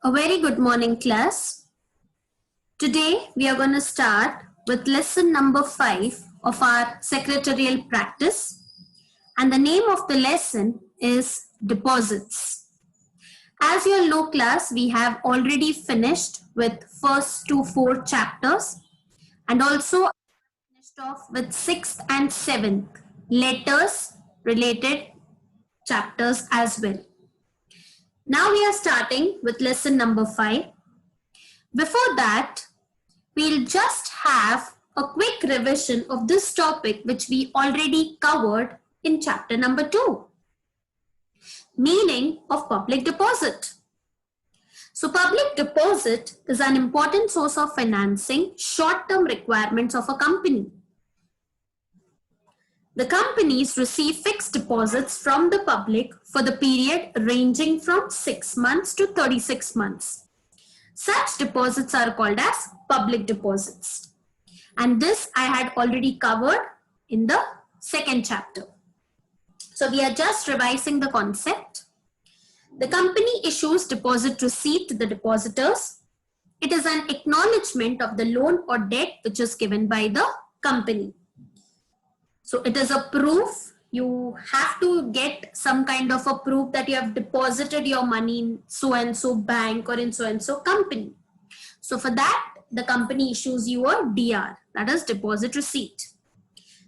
A very good morning, class. Today we are going to start with lesson number 5 of our secretarial practice, and the name of the lesson is deposits. As you all know, class, we have already finished with first to 4 chapters and also finished off with 6th and 7th letters related chapters as well. Now we are starting with lesson number 5. Before that, we'll just have a quick revision of this topic which we already covered in chapter number 2. Meaning of public deposit. So public deposit is an important source of financing short-term requirements of a company. The companies receive fixed deposits from the public for the period ranging from 6 months to 36 months. Such deposits are called as public deposits. And this I had already covered in the second chapter. So we are just revising the concept. The company issues deposit receipt to the depositors. It is an acknowledgement of the loan or debt which is given by the company. So it is a proof. You have to get some kind of a proof that you have deposited your money in so and so bank or in so and so company. So for that, the company issues you a DR, that is deposit receipt.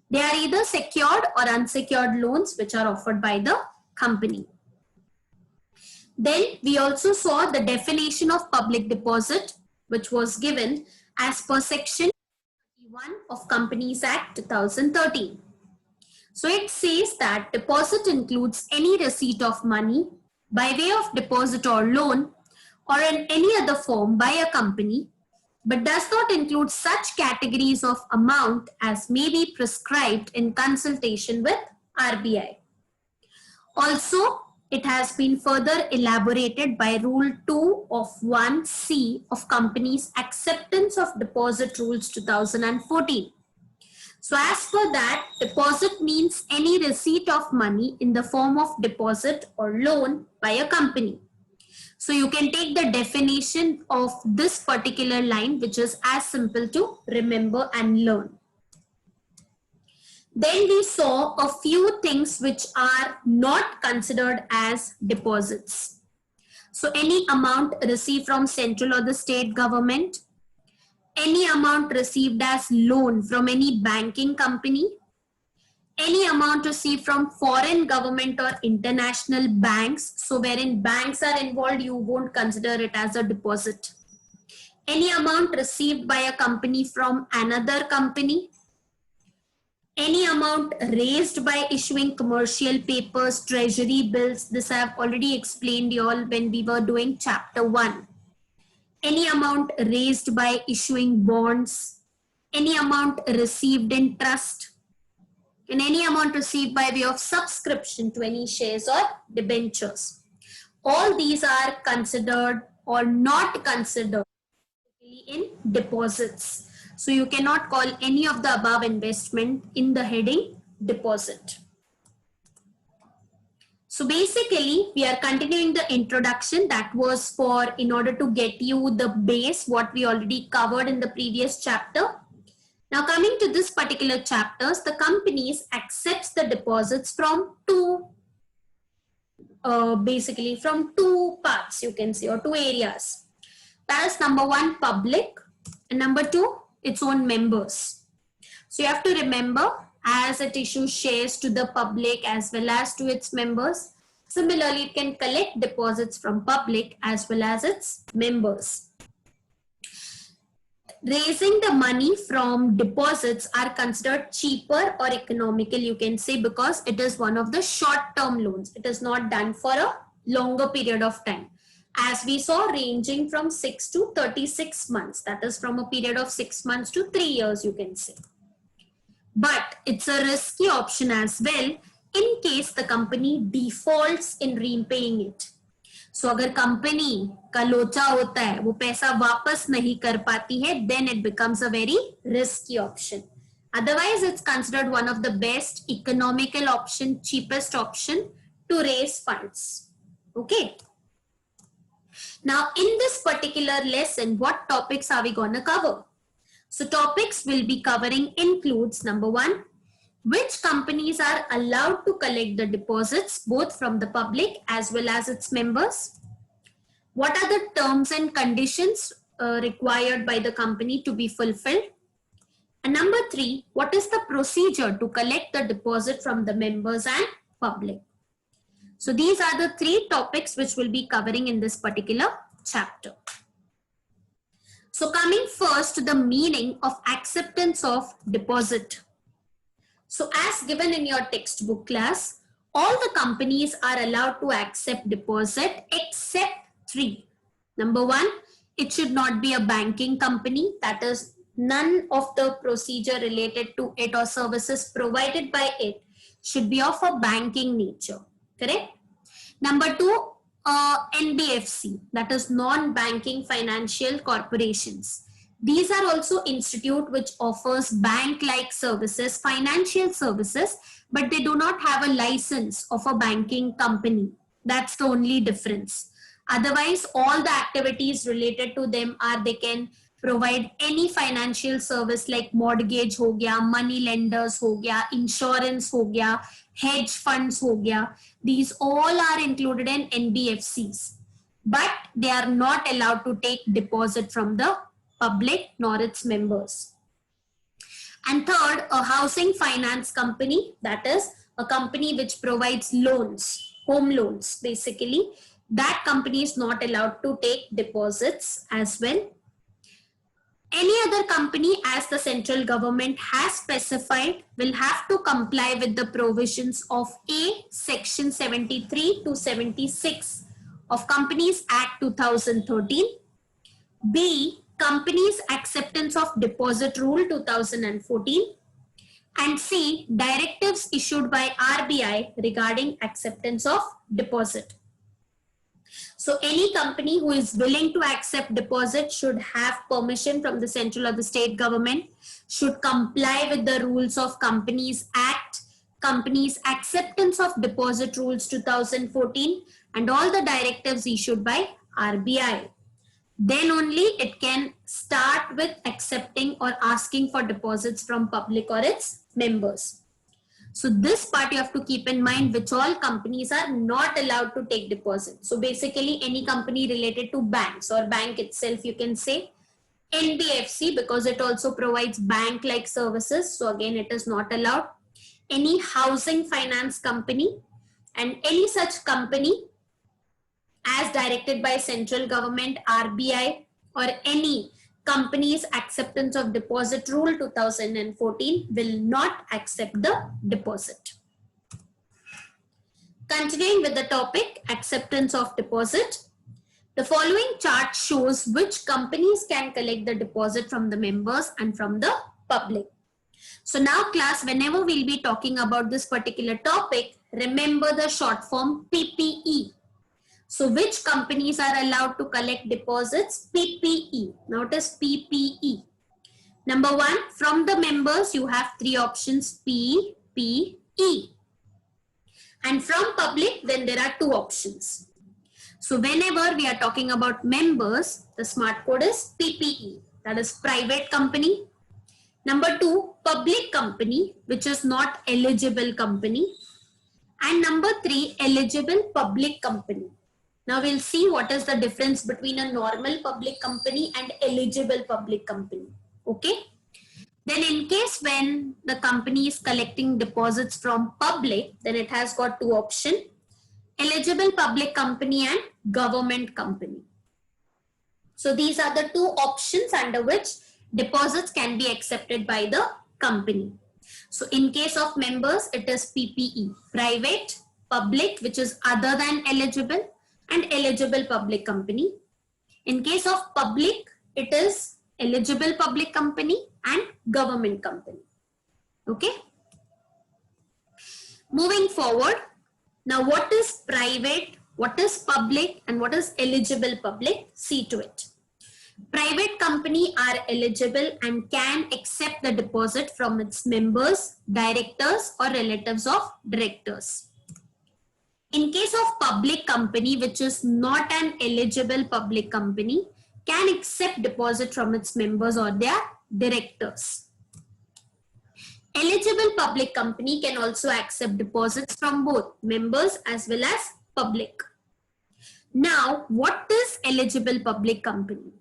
They are either secured or unsecured loans which are offered by the company. Then we also saw the definition of public deposit which was given as per section 31 of Companies Act 2013. So it says that deposit includes any receipt of money by way of deposit or loan or in any other form by a company, but does not include such categories of amount as may be prescribed in consultation with RBI. Also, it has been further elaborated by Rule 2 of 1C of Companies Acceptance of Deposit Rules 2014. So as per that, deposit means any receipt of money in the form of deposit or loan by a company. So you can take the definition of this particular line, which is as simple to remember and learn. Then we saw a few things which are not considered as deposits. So any amount received from central or the state government, any amount received as loan from any banking company, any amount received from foreign government or international banks, so wherein banks are involved, you won't consider it as a deposit. Any amount received by a company from another company, any amount raised by issuing commercial papers, treasury bills, this I have already explained you all when we were doing chapter 1. Any amount raised by issuing bonds, any amount received in trust, and any amount received by way of subscription to any shares or debentures. All these are considered or not considered in deposits. So you cannot call any of the above investment in the heading deposit. So basically, we are continuing the introduction that was for in order to get you the base, what we already covered in the previous chapter. Now coming to this particular chapters, the companies accepts the deposits from basically from two parts, you can say, or two areas. That is number 1, public, and number 2, its own members. So you have to remember, as it issues shares to the public as well as to its members. Similarly, it can collect deposits from public as well as its members. Raising the money from deposits are considered cheaper or economical, you can say, because it is one of the short-term loans. It is not done for a longer period of time. As we saw, ranging from 6 to 36 months. That is from a period of 6 months to 3 years, you can say. But it's a risky option as well in case the company defaults in repaying it. So अगर company का लोचा होता है, वो पैसा वापस नहीं कर पाती है, then it becomes a very risky option. Otherwise, it's considered one of the best economical option, cheapest option to raise funds. Okay. Now, in this particular lesson, what topics are we going to cover? So topics we'll be covering includes, number one, which companies are allowed to collect the deposits both from the public as well as its members? What are the terms and conditions required by the company to be fulfilled? And number three, what is the procedure to collect the deposit from the members and public? So these are the three topics which we'll be covering in this particular chapter. So coming first to the meaning of acceptance of deposit. So as given in your textbook class, all the companies are allowed to accept deposit except three. Number one, it should not be a banking company. That is, none of the procedure related to it or services provided by it should be of a banking nature. Correct? Number two, NBFC, that is non-banking financial corporations. These are also institute which offers bank-like services, financial services, but they do not have a license of a banking company. That's the only difference. Otherwise, all the activities related to them are they can provide any financial service like mortgage हो गया, money lenders हो गया, insurance हो गया, hedge funds हो गया. These all are included in NBFCs, but they are not allowed to take deposit from the public nor its members. And third, a housing finance company, that is a company which provides loans, home loans basically. That company is not allowed to take deposits as well. Any other company, as the central government has specified, will have to comply with the provisions of A, section 73 to 76 of Companies Act 2013, B, Companies Acceptance of Deposit Rule 2014, and C, directives issued by RBI regarding acceptance of deposit. So any company who is willing to accept deposit should have permission from the central or the state government, should comply with the rules of Companies Act, Companies Acceptance of Deposit Rules 2014, and all the directives issued by RBI. Then only it can start with accepting or asking for deposits from public or its members. So this part you have to keep in mind, which all companies are not allowed to take deposits. So basically any company related to banks or bank itself, you can say NBFC because it also provides bank-like services. So again, it is not allowed. Any housing finance company and any such company as directed by central government, RBI, or any Companies Acceptance of Deposit Rule 2014 will not accept the deposit. Continuing with the topic, acceptance of deposit. The following chart shows which companies can collect the deposit from the members and from the public. So now class, whenever we'll be talking about this particular topic, remember the short form PPE. So which companies are allowed to collect deposits? PPE. Notice PPE. Number one, from the members, you have three options, PPE. And from public, then there are two options. So whenever we are talking about members, the smart code is PPE. That is private company. Number two, public company, which is not eligible company. And number three, eligible public company. Now we'll see what is the difference between a normal public company and eligible public company. Okay. Then in case when the company is collecting deposits from public, then it has got two options, eligible public company and government company. So these are the two options under which deposits can be accepted by the company. So in case of members, it is PPE, private, public, which is other than eligible, and eligible public company. In case of public, it is eligible public company and government company. Okay. Moving forward, now what is private, what is public, and what is eligible public? See to it. Private company are eligible and can accept the deposit from its members, directors, or relatives of directors. In case of public company, which is not an eligible public company, can accept deposit from its members or their directors. Eligible public company can also accept deposits from both members as well as public. Now, what is eligible public company?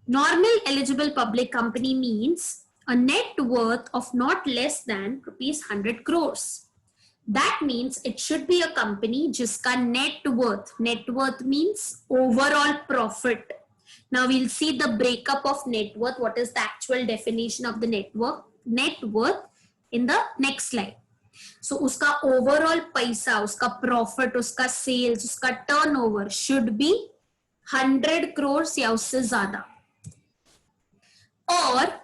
Normal eligible public company means a net worth of not less than rupees 100 crores. That means it should be a company jiska net worth. Net worth means overall profit. Now we'll see the breakup of net worth. What is the actual definition of the net worth in the next slide. So uska overall paisa, uska profit, uska sales, uska turnover should be 100 crores या उससे ज़्यादा. Or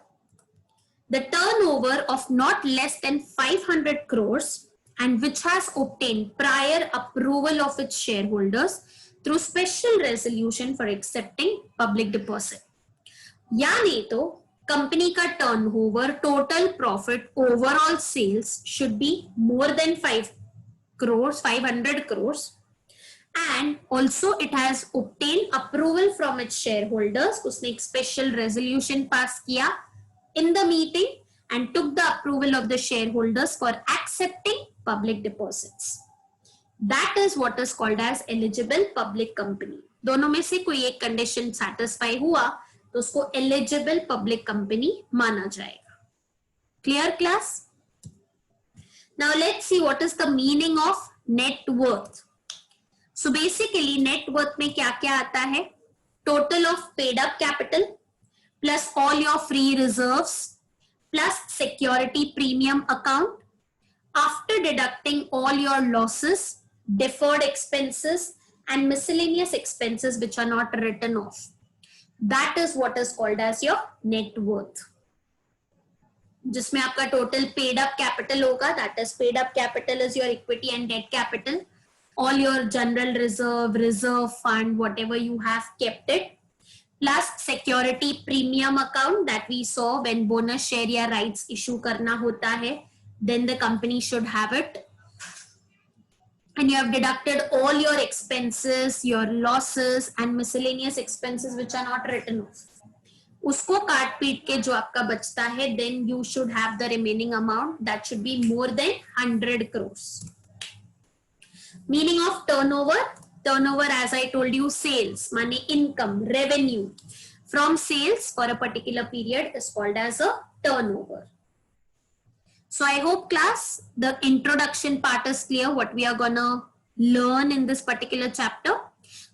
the turnover of not less than 500 crores and which has obtained prior approval of its shareholders through special resolution for accepting public deposit. या नहीं तो company का turnover, total profit, overall sales should be more than 500 crores and also it has obtained approval from its shareholders. उसने एक special resolution pass किया in the meeting and took the approval of the shareholders for accepting public deposits. That is what is called as eligible public company. दोनों में से कोई एक condition satisfy हुआ तो उसको eligible public company माना जाएगा. Clear class? Now let's see what is the meaning of net worth. So basically net worth में क्या क्या आता है? Total of paid up capital plus all your free reserves plus security premium account after deducting all your losses, deferred expenses and miscellaneous expenses which are not written off. That is what is called as your net worth. जिसमें आपका total paid up capital होगा, that is paid up capital is your equity and debt capital. All your general reserve fund, whatever you have kept it, plus security premium account that we saw when bonus share या rights issue करना होता है, then the company should have it. And you have deducted all your expenses, your losses and miscellaneous expenses which are not written off. उसको काट पीट के जो आपका बचता है, then you should have the remaining amount that should be more than 100 crores. Meaning of turnover. Turnover, as I told you, sales, money, income, revenue from sales for a particular period is called as a turnover. So I hope class, the introduction part is clear what we are gonna learn in this particular chapter.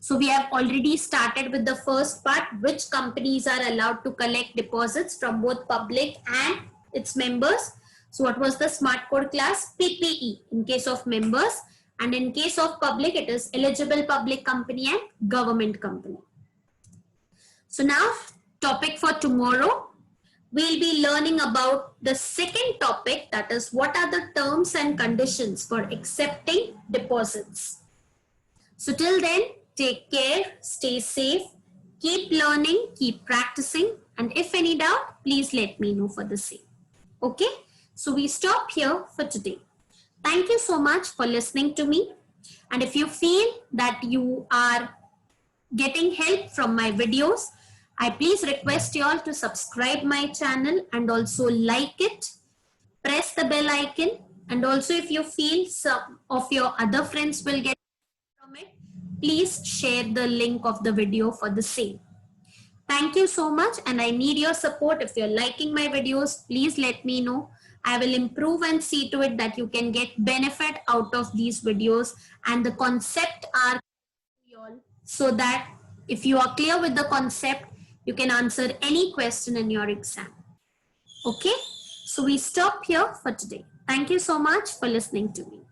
So we have already started with the first part, which companies are allowed to collect deposits from both public and its members. So what was the smart code class? PPE in case of members. And in case of public, it is eligible public company and government company. So now, topic for tomorrow, we'll be learning about the second topic, that is what are the terms and conditions for accepting deposits. So till then, take care, stay safe, keep learning, keep practicing, and if any doubt, please let me know for the same. Okay, so we stop here for today. Thank you so much for listening to me. And if you feel that you are getting help from my videos, I please request you all to subscribe my channel and also like it, press the bell icon. And also if you feel some of your other friends will get from it, please share the link of the video for the same. Thank you so much and I need your support. If you're liking my videos, please let me know. I will improve and see to it that you can get benefit out of these videos and the concept are clear so that if you are clear with the concept, you can answer any question in your exam. Okay, so we stop here for today. Thank you so much for listening to me.